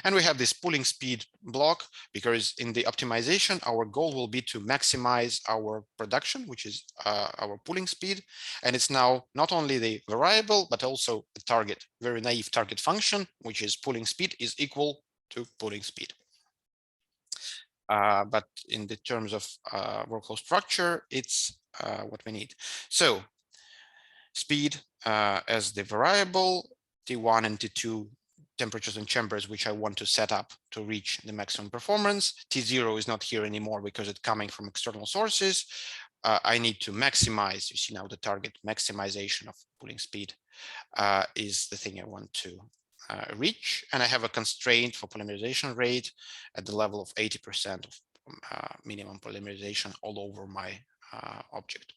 And we have this pooling speed block, because in the optimization, our goal will be to maximize our production, which is our pooling speed. And it's now not only the variable, but also the target, very naive target function, which is pooling speed is equal to pooling speed. But in the terms of workflow structure, it's what we need. So speed as the variable, T1 and T2 temperatures and chambers, which I want to set up to reach the maximum performance. T0 is not here anymore because it's coming from external sources. I need to maximize, you see now the target maximization of pooling speed is the thing I want to reach. And I have a constraint for polymerization rate at the level of 80% of minimum polymerization all over my object.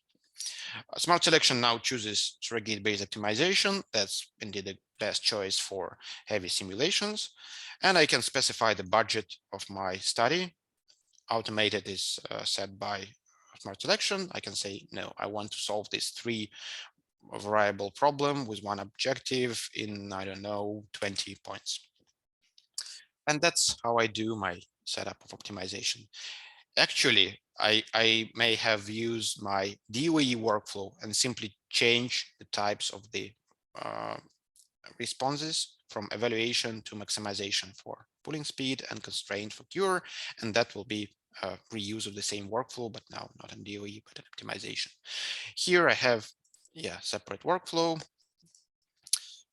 Smart Selection now chooses surrogate-based optimization. That's indeed the best choice for heavy simulations. And I can specify the budget of my study. Automated is set by Smart Selection. I can say, no, I want to solve these 3 variable problem with one objective in, I don't know, 20 points. And that's how I do my setup of optimization. Actually, I may have used my DOE workflow and simply change the types of the responses from evaluation to maximization for pooling speed and constraint for cure. And that will be a reuse of the same workflow, but now not in DOE, but in optimization. Here I have, separate workflow.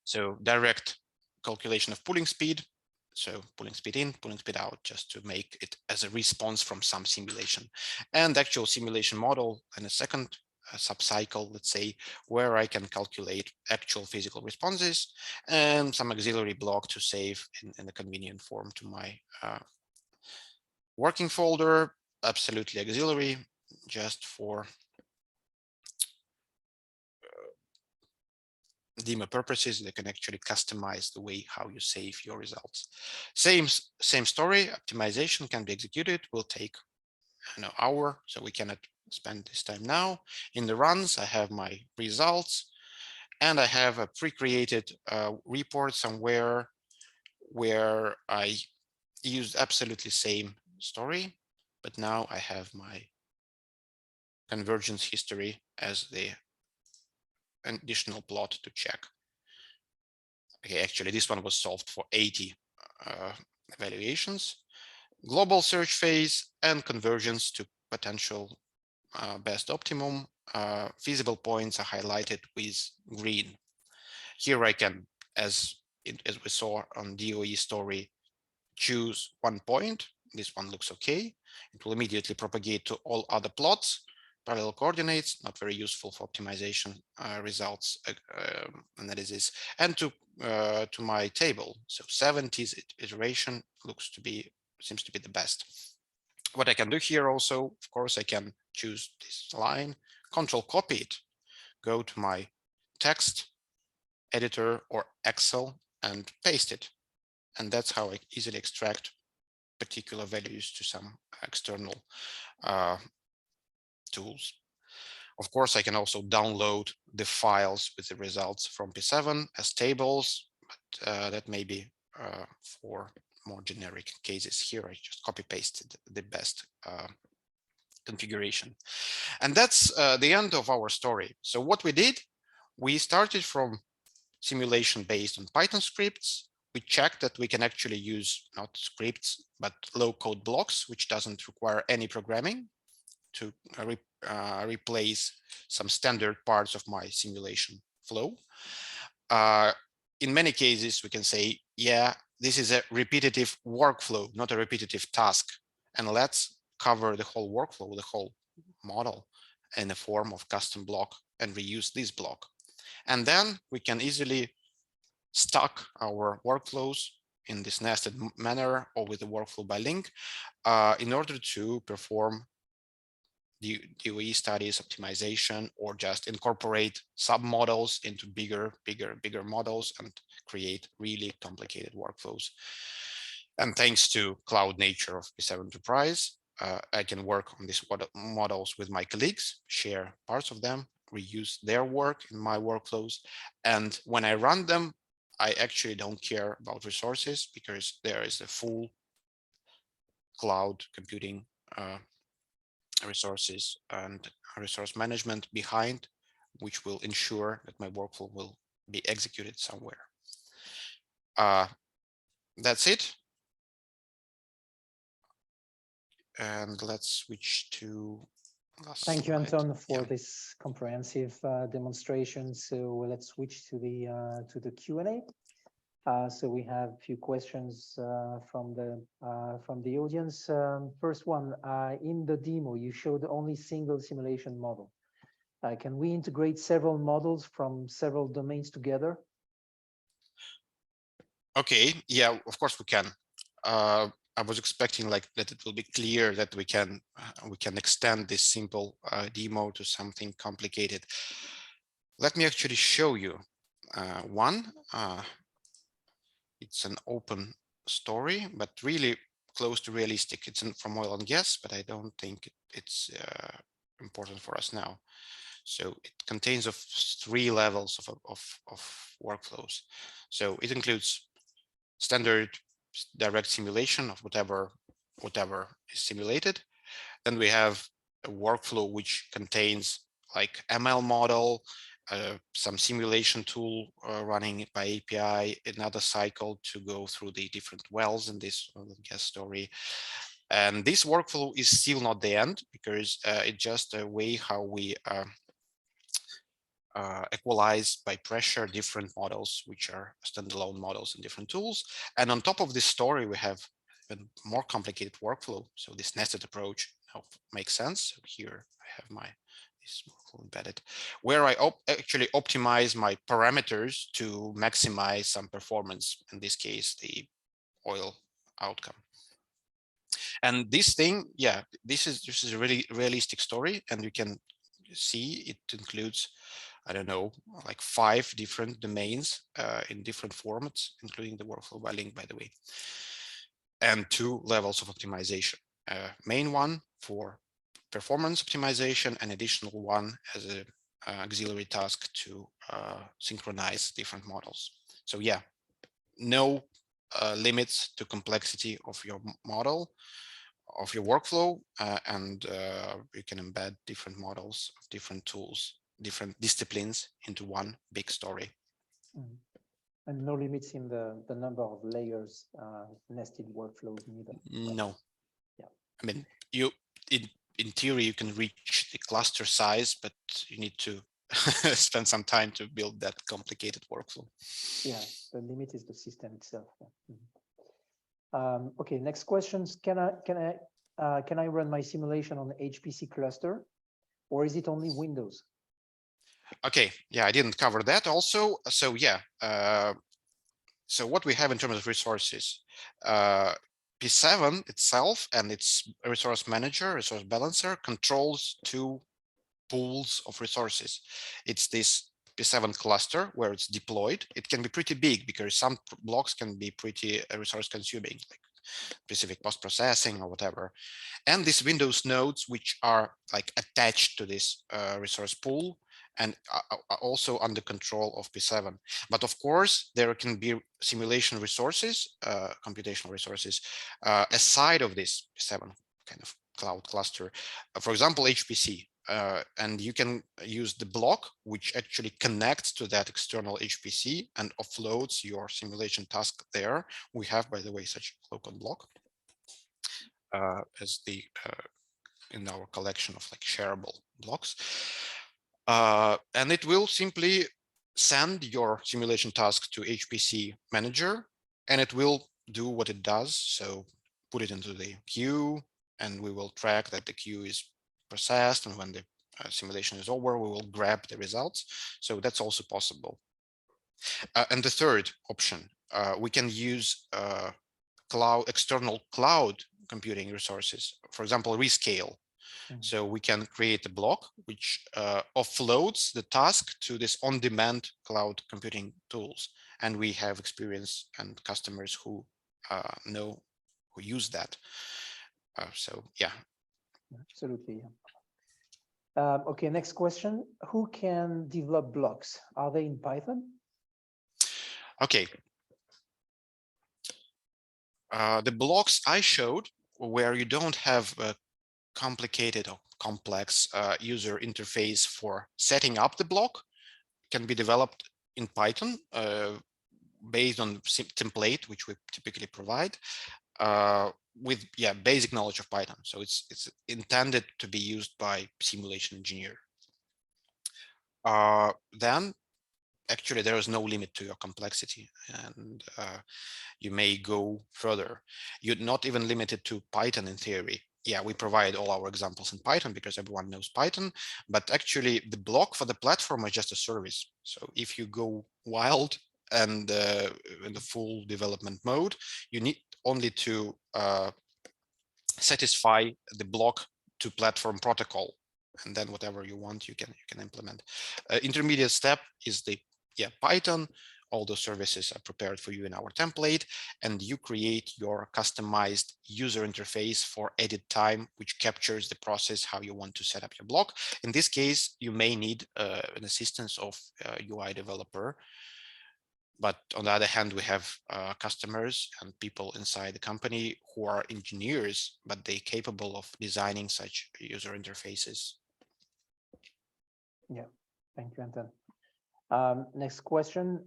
So direct calculation of pooling speed. So pulling speed in, pulling speed out, just to make it as a response from some simulation, and actual simulation model and a second subcycle, let's say, where I can calculate actual physical responses and some auxiliary block to save in a convenient form to my working folder, absolutely auxiliary, just for demo purposes. They can actually customize the way how you save your results. Same story. Optimization can be executed, will take an hour, so we cannot spend this time now. In the runs, I have my results, and I have a pre-created report somewhere where I used absolutely same story, but now I have my convergence history as the additional plot to check. Okay, actually, this one was solved for 80 evaluations. Global search phase and convergence to potential best optimum. Feasible points are highlighted with green. Here I can, as we saw on DOE story, choose one point. This one looks okay. It will immediately propagate to all other plots. Parallel coordinates, not very useful for optimization results analysis, and to my table. So 70s iteration seems to be the best. What I can do here also, of course, I can choose this line, control copy it, go to my text editor or Excel and paste it. And that's how I easily extract particular values to some external tools. Of course, I can also download the files with the results from pSeven as tables, but that may be for more generic cases. Here, I just copy pasted the best configuration. And that's the end of our story. So what we did, we started from simulation based on Python scripts. We checked that we can actually use not scripts, but low code blocks, which doesn't require any programming, to replace some standard parts of my simulation flow. In many cases, we can say, yeah, this is a repetitive workflow, not a repetitive task. And let's cover the whole workflow, the whole model in the form of custom block and reuse this block. And then we can easily stack our workflows in this nested manner or with the workflow by link in order to perform the DOE studies optimization, or just incorporate submodels into bigger models and create really complicated workflows. And thanks to cloud nature of pSeven Enterprise, I can work on these models with my colleagues, share parts of them, reuse their work in my workflows. And when I run them, I actually don't care about resources, because there is a full cloud computing resources and resource management behind, which will ensure that my workflow will be executed somewhere. That's it. And let's switch to last Thank you, slide. Anton, for this comprehensive demonstration. So let's switch to the Q&A. So we have a few questions from the audience. First one, in the demo, you showed only single simulation model. Can we integrate several models from several domains together? Okay, yeah, of course we can. I was expecting that it will be clear that we can extend this simple demo to something complicated. Let me actually show you one. It's an open story, but really close to realistic. It's from oil and gas, but I don't think it's important for us now. So it contains of 3 levels of workflows. So it includes standard direct simulation of whatever is simulated. Then we have a workflow which contains like ML model, some simulation tool running by API, another cycle to go through the different wells in this gas story. And this workflow is still not the end, because it's just a way how we equalize by pressure different models, which are standalone models and different tools. And on top of this story, we have a more complicated workflow. So this nested approach makes sense. So here I have my this workflow embedded, where I actually optimize my parameters to maximize some performance. In this case, the oil outcome. And this thing, yeah, this is a really realistic story, and you can see it includes, I don't know, like 5 different domains in different formats, including the workflow by link, by the way, and 2 levels of optimization. Main one for performance optimization, and additional one as a auxiliary task to synchronize different models. So yeah, no limits to complexity of your model, of your workflow, and you can embed different models of different tools, different disciplines into one big story. Mm. And no limits in the number of layers, nested workflows neither. No. Yeah. I mean, in theory, you can reach the cluster size, but you need to spend some time to build that complicated workflow. Yeah, the limit is the system itself. Okay, next questions. Can I run my simulation on HPC cluster, or is it only Windows? Okay, yeah, I didn't cover that also. So yeah, so what we have in terms of resources, pSeven itself and its resource manager, resource balancer, controls 2 pools of resources. It's this pSeven cluster where it's deployed. It can be pretty big because some blocks can be pretty resource consuming, like specific post-processing or whatever. And these Windows nodes, which are like attached to this resource pool and are also under control of pSeven. But of course, there can be simulation resources, computational resources, aside of this pSeven kind of cloud cluster. For example, HPC. And you can use the block, which actually connects to that external HPC and offloads your simulation task there. We have, by the way, such local block as the in our collection of like shareable blocks. And it will simply send your simulation task to HPC manager, and it will do what it does. So put it into the queue, and we will track that the queue is processed. And when the simulation is over, we will grab the results. So that's also possible. And the third option, we can use external cloud computing resources, for example, Rescale. So we can create a block which offloads the task to this on-demand cloud computing tools. And we have experience and customers who who use that. So yeah. Absolutely. Okay, next question. Who can develop blocks? Are they in Python? Okay. The blocks I showed, where you don't have a complicated or complex user interface for setting up the block, can be developed in Python based on template, which we typically provide with basic knowledge of Python. So it's intended to be used by simulation engineer. Then actually there is no limit to your complexity, and you may go further. You're not even limited to Python in theory. Yeah, we provide all our examples in Python because everyone knows Python, but actually the block for the platform is just a service. So if you go wild and in the full development mode, you need only to satisfy the block to platform protocol, and then whatever you want, you can implement. Intermediate step is the Python all those services are prepared for you in our template, and you create your customized user interface for edit time, which captures the process, how you want to set up your block. In this case, you may need an assistance of a UI developer. But on the other hand, we have customers and people inside the company who are engineers, but they're capable of designing such user interfaces. Yeah, thank you, Anton. Next question.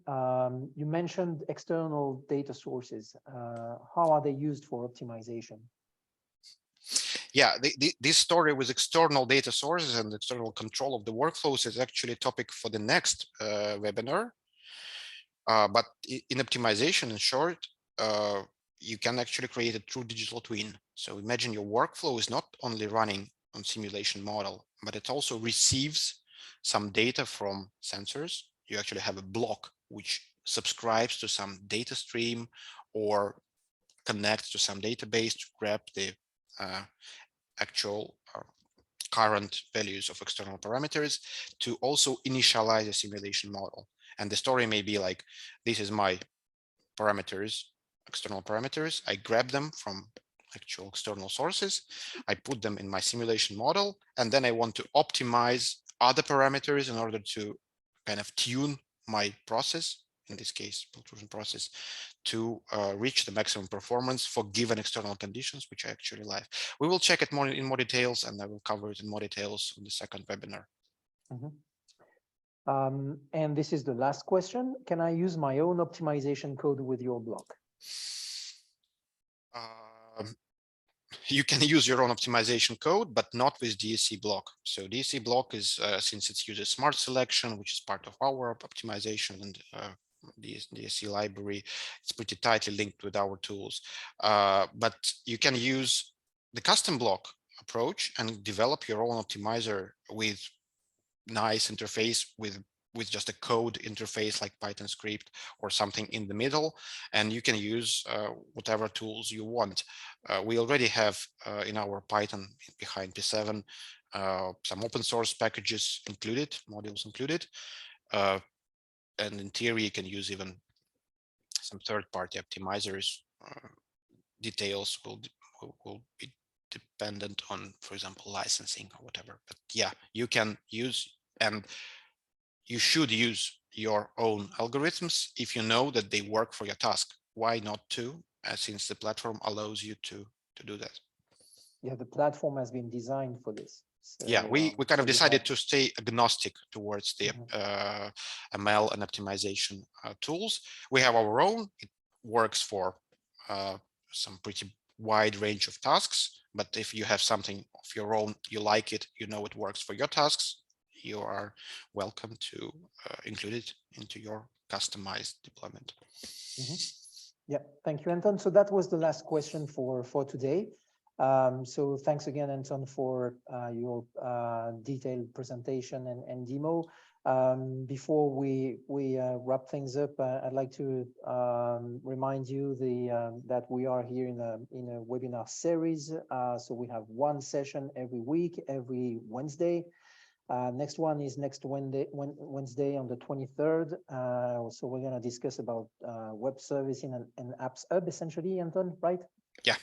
You mentioned external data sources. How are they used for optimization? Yeah, this story with external data sources and external control of the workflows is actually a topic for the next webinar. But in optimization, in short, you can actually create a true digital twin. So imagine your workflow is not only running on simulation model, but it also receives some data from sensors. You actually have a block which subscribes to some data stream or connects to some database to grab the actual current values of external parameters to also initialize a simulation model. And the story may be like, this is my parameters, external parameters. I grab them from actual external sources. I put them in my simulation model, and then I want to optimize other parameters in order to kind of tune my process, in this case, pultrusion process, to reach the maximum performance for given external conditions, which I actually like. We will check it more in more details, and I will cover it in more details in the second webinar. Mm-hmm. And this is the last question. Can I use my own optimization code with your block? You can use your own optimization code, but not with DSC block. So DSC block is, since it uses smart selection, which is part of our optimization and DSC library, it's pretty tightly linked with our tools. But you can use the custom block approach and develop your own optimizer with nice interface with just a code interface like Python script or something in the middle, and you can use whatever tools you want. We already have in our Python behind pSeven some open source packages included, modules included, and in theory you can use even some third-party optimizers. Details will be dependent on, for example, licensing or whatever. But yeah, you can use, and you should use your own algorithms if you know that they work for your task. Why not to, since the platform allows you to do that. Yeah, the platform has been designed for this. So, yeah, we kind of decided to stay agnostic towards the ML and optimization tools. We have our own. It works for some pretty wide range of tasks. But if you have something of your own, you like it, you know it works for your tasks, you are welcome to include it into your customized deployment. Yeah, thank you, Anton. So that was the last question for today. So thanks again, Anton, for your detailed presentation and demo. Before we wrap things up, I'd like to remind you that we are here in a webinar series. So we have one session every week, every Wednesday. Next one is next Wednesday on the 23rd. So we're going to discuss about web servicing and apps hub, essentially, Anton, right? Yeah.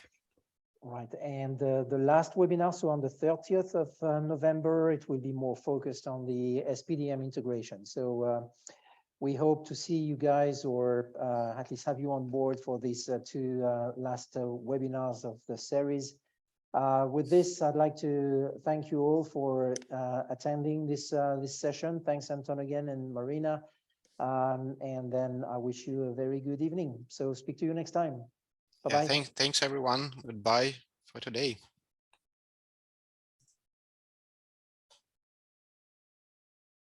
Right. And the last webinar, so on the 30th of November, it will be more focused on the SPDM integration. So we hope to see you guys, or at least have you on board for these two last webinars of the series. With this, I'd like to thank you all for attending this session. Thanks, Anton, again, and Marina. And then I wish you a very good evening. So speak to you next time. Bye-bye. Yeah, thanks everyone. Goodbye for today.